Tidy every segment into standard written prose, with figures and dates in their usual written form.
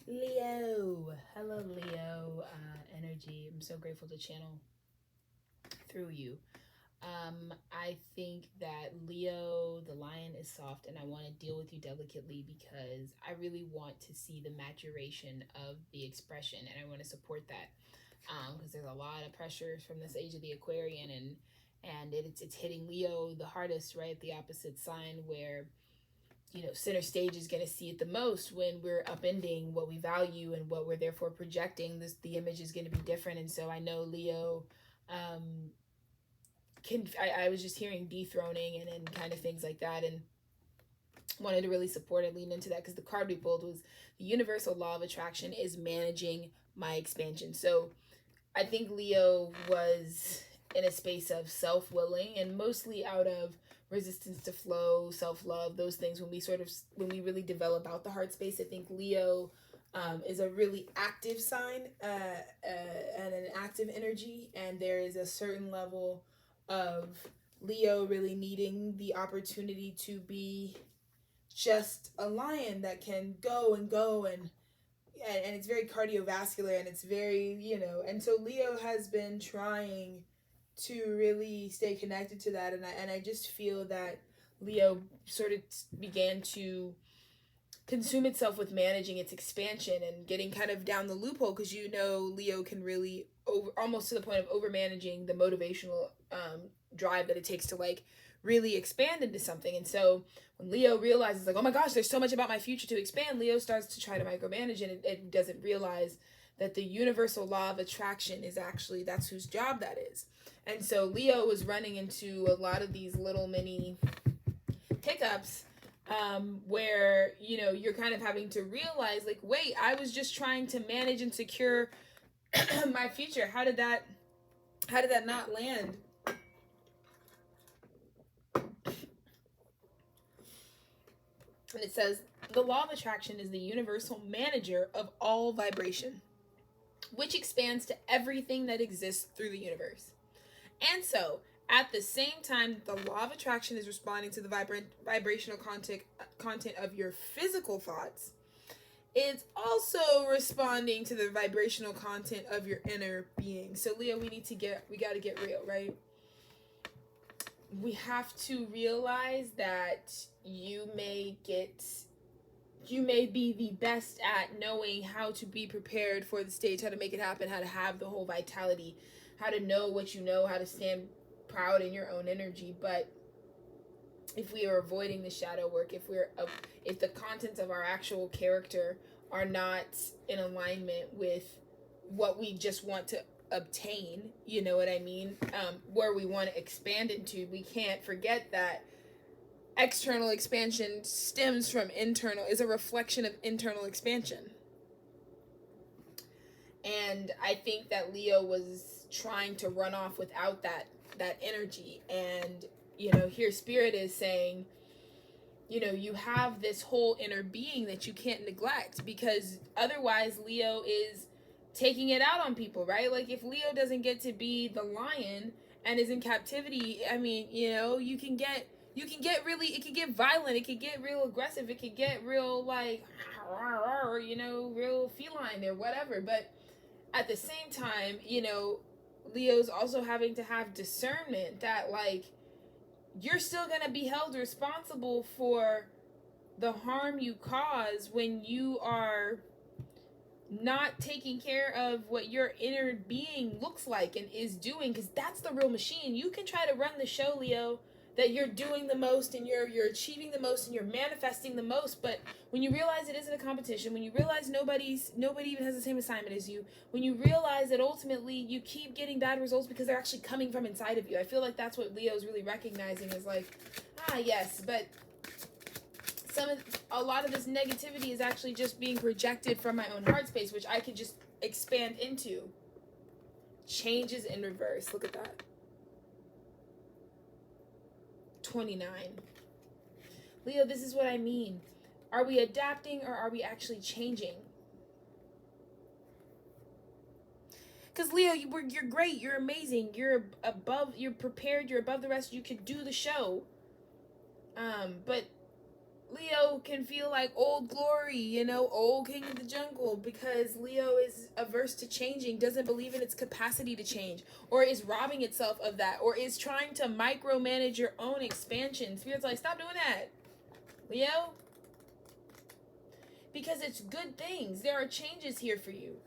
Leo. Hello, Leo energy. I'm so grateful to channel through you. I think that Leo, the lion, is soft, and I want to deal with you delicately because I really want to see the maturation of the expression, and I want to support that because there's a lot of pressures from this age of the Aquarian, and it's hitting Leo the hardest, right? The opposite sign where center stage is going to see it the most when we're upending what we value and what we're therefore projecting. The image is going to be different, and so I know Leo um I was just hearing dethroning and kind of things like that, and wanted to really support and lean into that because the card we pulled was the universal law of attraction is managing my expansion. So I think Leo was in a space of self-willing and mostly out of resistance to flow, self-love, those things. When we really develop out the heart space, I think Leo is a really active sign and an active energy, and there is a certain level of Leo really needing the opportunity to be just a lion that can go and go and it's very cardiovascular, and it's very, and so Leo has been trying to really stay connected to that, and I just feel that Leo sort of began to consume itself with managing its expansion and getting kind of down the loophole, because Leo can really almost to the point of over managing the motivational drive that it takes to like really expand into something. And so when Leo realizes like, oh my gosh, there's so much about my future to expand, Leo starts to try to micromanage, and it doesn't realize that the universal law of attraction is actually, that's whose job that is. And so Leo was running into a lot of these little mini hiccups, where you're kind of having to realize like, wait, I was just trying to manage and secure my future. How did that not land? And it says the law of attraction is the universal manager of all vibration, which expands to everything that exists through the universe. And so at the same time, the law of attraction is responding to the vibrational content of your physical thoughts. It's also responding to the vibrational content of your inner being. So Leo, we got to get real, right? We have to realize that you may be the best at knowing how to be prepared for the stage, how to make it happen, how to have the whole vitality, how to know what you know, how to stand proud in your own energy. But if we are avoiding the shadow work, if the contents of our actual character are not in alignment with what we just want to obtain, you know what I mean, where we want to expand into, we can't forget that external expansion stems from is a reflection of internal expansion. And I think that Leo was trying to run off without that energy. And here Spirit is saying, you have this whole inner being that you can't neglect, because otherwise Leo is taking it out on people, right? Like if Leo doesn't get to be the lion and is in captivity, I mean, you can get really, it can get violent, it can get real aggressive, it can get real like, real feline or whatever. But at the same time, Leo's also having to have discernment that like, you're still going to be held responsible for the harm you cause when you are not taking care of what your inner being looks like and is doing, because that's the real machine. You can try to run the show, Leo, that you're doing the most and you're achieving the most and you're manifesting the most, but when you realize it isn't a competition, when you realize nobody even has the same assignment as you, when you realize that ultimately you keep getting bad results because they're actually coming from inside of you, I feel like that's what Leo's really recognizing, is like, yes, but a lot of this negativity is actually just being projected from my own heart space, which I could just expand into. Changes in reverse. Look at that. 29. Leo, this is what I mean. Are we adapting or are we actually changing? Because Leo, you're great, you're amazing, you're prepared, you're above the rest, you could do the show. But Leo can feel like old glory, you know, old king of the jungle, because Leo is averse to changing, doesn't believe in its capacity to change, or is robbing itself of that, or is trying to micromanage your own expansion. Spirit's like, stop doing that, Leo. Because it's good things. There are changes here for you.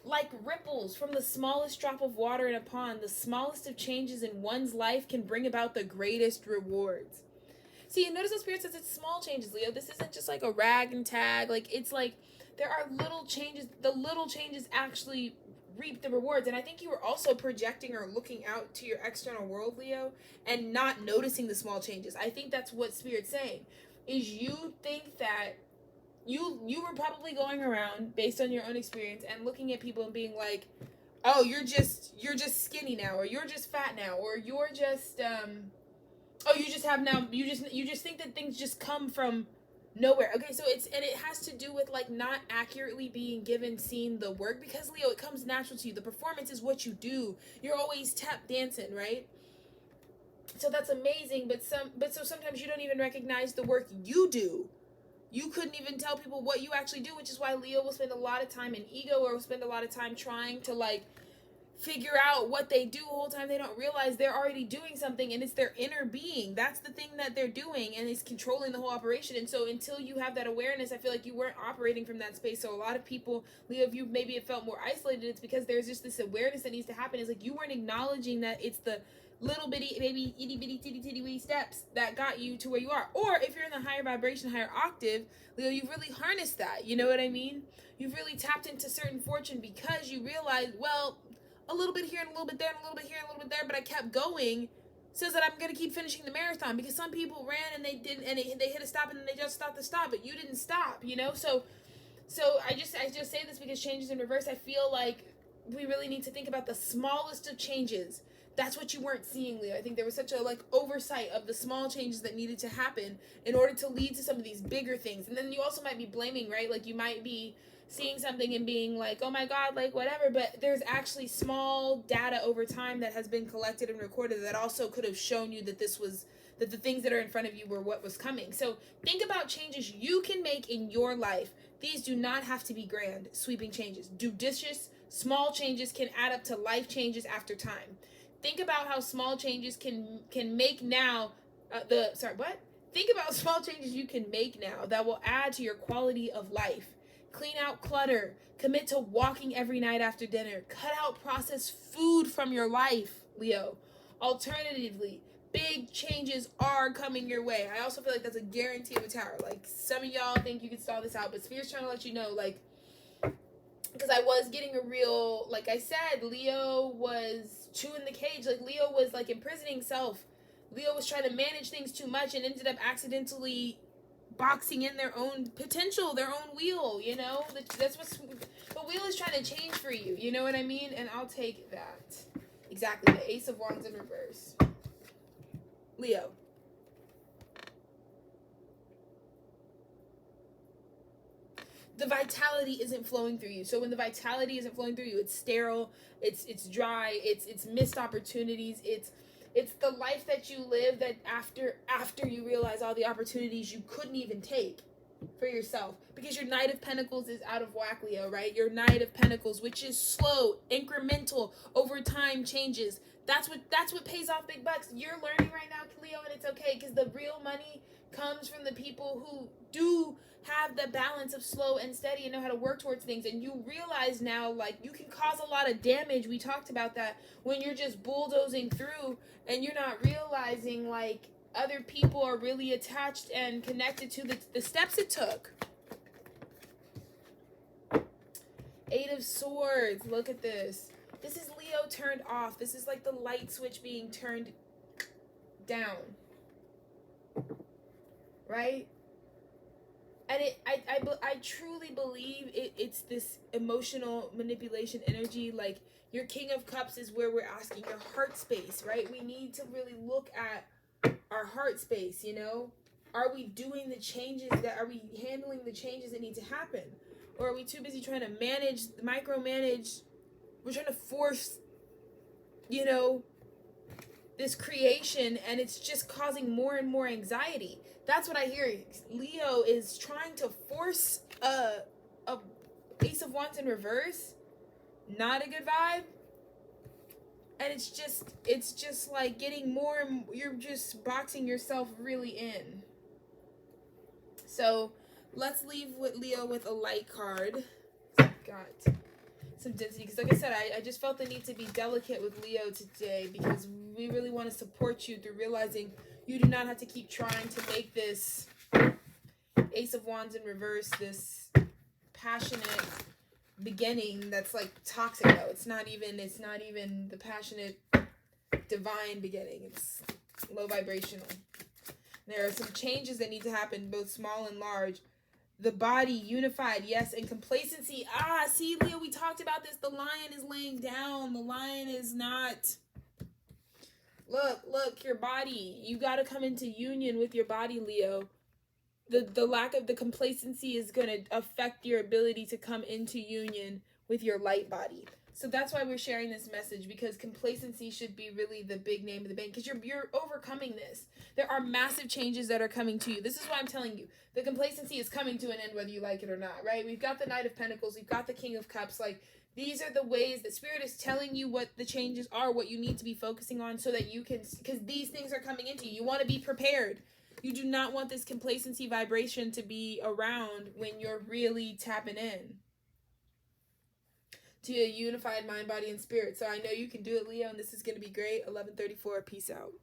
Like ripples from the smallest drop of water in a pond, the smallest of changes in one's life can bring about the greatest rewards. See, notice how Spirit says it's small changes, Leo. This isn't just like a rag and tag. Like, it's like there are little changes. The little changes actually reap the rewards. And I think you were also projecting or looking out to your external world, Leo, and not noticing the small changes. I think that's what Spirit's saying. Is you think that you were probably going around based on your own experience and looking at people and being like, oh, you're just skinny now, or you're just fat now, or you're just oh, you just have now, you just think that things just come from nowhere. Okay, so it has to do with like not accurately being given seen the work, because Leo, it comes natural to you. The performance is what you do. You're always tap dancing, right? So that's amazing, but so sometimes you don't even recognize the work you do. You couldn't even tell people what you actually do, which is why Leo will spend a lot of time in ego, or will spend a lot of time trying to like figure out what they do the whole time. They don't realize they're already doing something, and it's their inner being. That's the thing that they're doing, and it's controlling the whole operation. And so until you have that awareness, I feel like you weren't operating from that space. So a lot of people, Leo, if you maybe have felt more isolated, it's because there's just this awareness that needs to happen. It's like you weren't acknowledging that it's the little bitty baby itty bitty titty titty witty steps that got you to where you are. Or if you're in the higher vibration, higher octave, Leo, you've really harnessed that. You know what I mean? You've really tapped into certain fortune because you realized, well, a little bit here and a little bit there and a little bit here and a little bit there, but I kept going so that I'm going to keep finishing the marathon. Because some people ran and they didn't, and they hit a stop and then they just stopped the stop, but you didn't stop, you know? So I just say this because changes in reverse. I feel like we really need to think about the smallest of changes. That's what you weren't seeing, Leo. I think there was such a like oversight of the small changes that needed to happen in order to lead to some of these bigger things. And then you also might be blaming, right? Like you might be seeing something and being like, oh my God, like whatever. But there's actually small data over time that has been collected and recorded that also could have shown you that that the things that are in front of you were what was coming. So think about changes you can make in your life. These do not have to be grand, sweeping changes. Judicious, small changes can add up to life changes after time. Think about how small changes can make now Think about small changes you can make now that will add to your quality of life. Clean out clutter. Commit to walking every night after dinner. Cut out processed food from your life, Leo. Alternatively, big changes are coming your way. I also feel like that's a guarantee of a tower. Like some of y'all think you can stall this out, but Spirit's trying to let you know, like, because I was getting a real, like I said, Leo was chewing the cage. Like Leo was like imprisoning self. Leo was trying to manage things too much and ended up accidentally boxing in their own potential, their own wheel, you know? That's what's, the wheel is trying to change for you, you know what I mean? And I'll take that. Exactly, the Ace of Wands in reverse. Leo. The vitality isn't flowing through you. So when the vitality isn't flowing through you, it's sterile, it's dry, it's missed opportunities, it's the life that you live that after you realize all the opportunities you couldn't even take for yourself. Because your Knight of Pentacles is out of whack, Leo, right? Your Knight of Pentacles, which is slow, incremental, over time changes. That's what pays off big bucks. You're learning right now, Leo, and it's okay, because the real money comes from the people who do have the balance of slow and steady and know how to work towards things. And you realize now, like, you can cause a lot of damage. We talked about that when you're just bulldozing through and you're not realizing, like, other people are really attached and connected to the steps it took. Eight of Swords. Look at this. This is Leo turned off. This is like the light switch being turned down. Right? And I truly believe it's this emotional manipulation energy. Like, your King of Cups is where we're asking your heart space, right? We need to really look at our heart space, you know? Are we doing the changes are we handling the changes that need to happen? Or are we too busy trying to micromanage? We're trying to force, you know, this creation, and it's just causing more and more anxiety. That's what I hear. Leo is trying to force a Ace of Wands in reverse. Not a good vibe. And it's just like getting more, you're just boxing yourself really in. So let's leave with Leo with a light card. Got some density, because like I said, I just felt the need to be delicate with Leo today, because we really want to support you through realizing you do not have to keep trying to make this Ace of Wands in reverse this passionate beginning that's like toxic. Though it's not even the passionate divine beginning. It's low vibrational. There are some changes that need to happen, both small and large. The body unified, yes, and complacency. See, Leo, we talked about this. The lion is laying down. The lion is not. Look, your body. You got to come into union with your body, Leo. The lack of the complacency is going to affect your ability to come into union with your light body. So that's why we're sharing this message, because complacency should be really the big name of the bank, because you're overcoming this. There are massive changes that are coming to you. This is why I'm telling you. The complacency is coming to an end whether you like it or not, right? We've got the Knight of Pentacles. We've got the King of Cups. Like, these are the ways that Spirit is telling you what the changes are, what you need to be focusing on so that you can, because these things are coming into you. You want to be prepared. You do not want this complacency vibration to be around when you're really tapping in to a unified mind, body, and spirit. So I know you can do it, Leo, and this is going to be great. 11:34. Peace out.